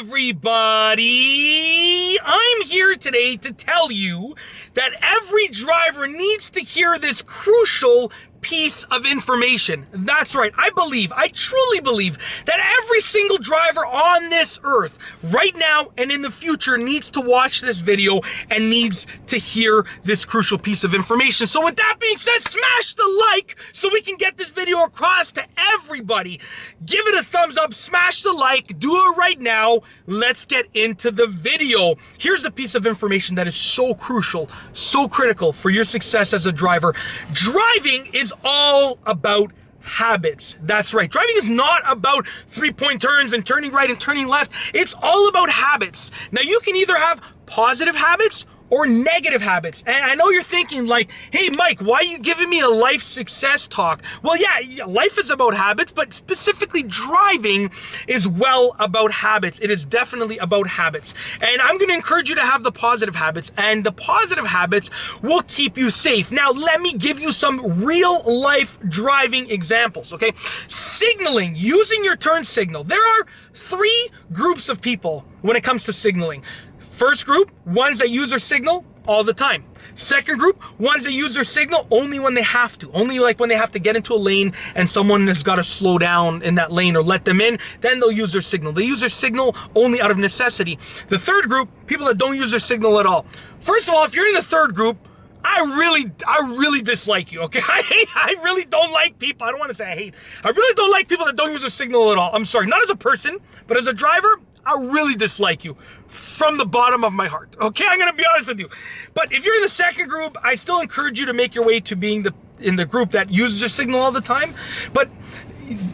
everybody! I'm here today to tell you that every driver needs to hear this crucial piece of information. That's right, I truly believe that every single driver on this earth right now and in the future needs to watch this video and needs to hear this crucial piece of information. So with that being said, smash the like so we can get this video across to everybody. Give it a thumbs up, smash the like, do it right now. Let's get into the video. Here's the piece of information that is so crucial, so critical for your success as a driver. Driving is all about habits. That's right. Driving is not about three-point turns and turning right and turning left. It's all about habits. Now, you can either have positive habits or negative habits. And I know you're thinking like, hey, Mike, why are you giving me a life success talk? Well, yeah, life is about habits, but specifically driving is well about habits. It is definitely about habits. And I'm going to encourage you to have the positive habits, and the positive habits will keep you safe. Now, let me give you some real life driving examples, okay? Signaling, using your turn signal. There are three groups of people when it comes to signaling. First group, ones that use their signal all the time. Second group, ones that use their signal only when they have to. Only like when they have to get into a lane and someone has got to slow down in that lane or let them in, then they'll use their signal. They use their signal only out of necessity. The third group, people that don't use their signal at all. First of all, if you're in the third group, I really dislike you, okay? I really don't like people. I don't want to say I hate. I really don't like people that don't use their signal at all. I'm sorry, not as a person, but as a driver, I really dislike you from the bottom of my heart, okay? I'm gonna be honest with you. But if you're in the second group, I still encourage you to make your way to being in the group that uses your signal all the time. But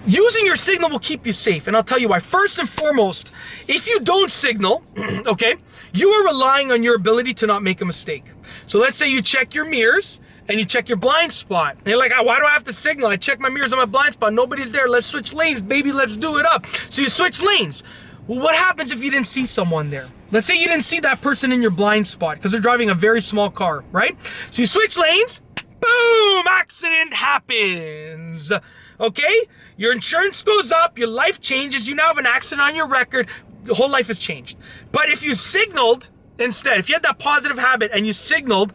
using your signal will keep you safe, and I'll tell you why. First and foremost, if you don't signal, okay, you are relying on your ability to not make a mistake. So let's say you check your mirrors and you check your blind spot. And you're like, why do I have to signal? I check my mirrors on my blind spot, nobody's there, let's switch lanes, baby, let's do it up. So you switch lanes. Well, what happens if you didn't see someone there? Let's say you didn't see that person in your blind spot because they're driving a very small car, right? So you switch lanes, boom, accident happens. Okay? Your insurance goes up, your life changes, you now have an accident on your record, your whole life has changed. But if you signaled instead, if you had that positive habit and you signaled,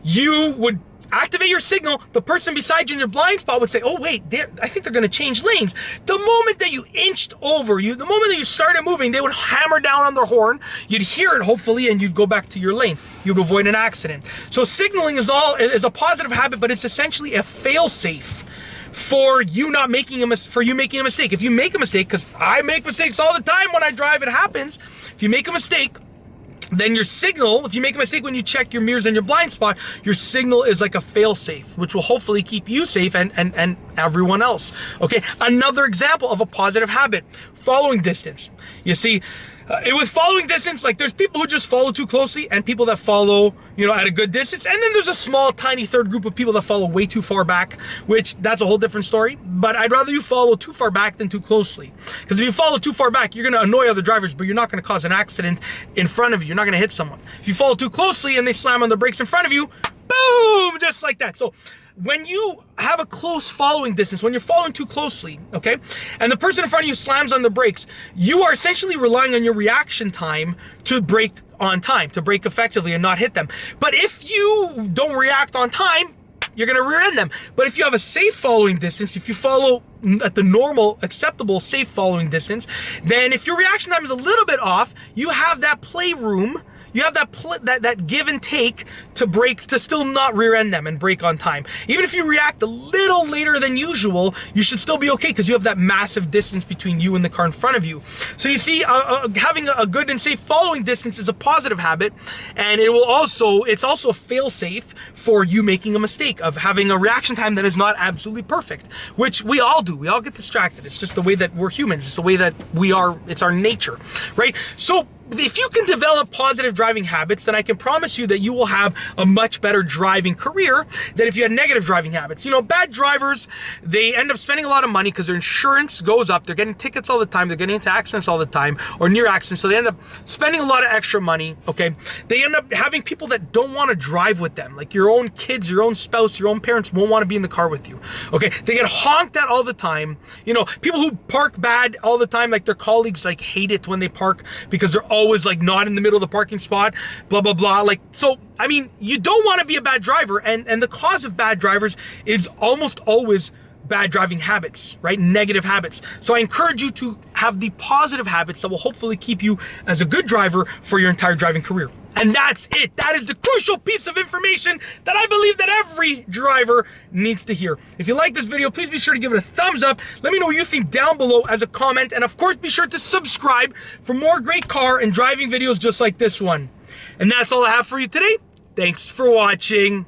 you would activate your signal, the person beside you in your blind spot would say, oh wait, I think they're gonna change lanes. The moment that you inched over, the moment that you started moving, they would hammer down on their horn, you'd hear it hopefully, and you'd go back to your lane. You'd avoid an accident. So signaling is a positive habit, but it's essentially a fail-safe for you making a mistake. If you make a mistake, because I make mistakes all the time when I drive, it happens. If you make a mistake, then your signal, if you make a mistake when you check your mirrors and your blind spot, your signal is like a fail-safe, which will hopefully keep you safe and everyone else. Okay, another example of a positive habit, following distance. You see, with following distance, like there's people who just follow too closely and people that follow, at a good distance. And then there's a small, tiny third group of people that follow way too far back, which that's a whole different story. But I'd rather you follow too far back than too closely. Because if you follow too far back, you're going to annoy other drivers, but you're not going to cause an accident in front of you. You're not going to hit someone. If you follow too closely and they slam on the brakes in front of you, boom, just like that. So when you have a close following distance, when you're following too closely, okay, and the person in front of you slams on the brakes, you are essentially relying on your reaction time to brake on time, to brake effectively and not hit them. But if you don't react on time, you're gonna rear end them. But if you have a safe following distance, if you follow at the normal, acceptable, safe following distance, then if your reaction time is a little bit off, you have that playroom. You have that give and take to brake, to still not rear end them and brake on time. Even if you react a little later than usual, you should still be okay because you have that massive distance between you and the car in front of you. So you see, having a good and safe following distance is a positive habit, and it's also a fail-safe for you making a mistake of having a reaction time that is not absolutely perfect, which we all do. We all get distracted. It's just the way that we're humans. It's the way that we are. It's our nature, right? So if you can develop positive driving habits, then I can promise you that you will have a much better driving career than if you had negative driving habits. You know, bad drivers, they end up spending a lot of money because their insurance goes up. They're getting tickets all the time. They're getting into accidents all the time or near accidents. So they end up spending a lot of extra money, okay? They end up having people that don't want to drive with them. Like your own kids, your own spouse, your own parents won't want to be in the car with you, okay? They get honked at all the time. You know, people who park bad all the time, like their colleagues like hate it when they park because they're always like not in the middle of the parking spot, blah, blah, blah. Like, so, I mean, you don't want to be a bad driver, and the cause of bad drivers is almost always bad driving habits, right? Negative habits. So I encourage you to have the positive habits that will hopefully keep you as a good driver for your entire driving career. And that's it. That is the crucial piece of information that I believe that every driver needs to hear. If you like this video, please be sure to give it a thumbs up. Let me know what you think down below as a comment. And of course, be sure to subscribe for more great car and driving videos just like this one. And that's all I have for you today. Thanks for watching.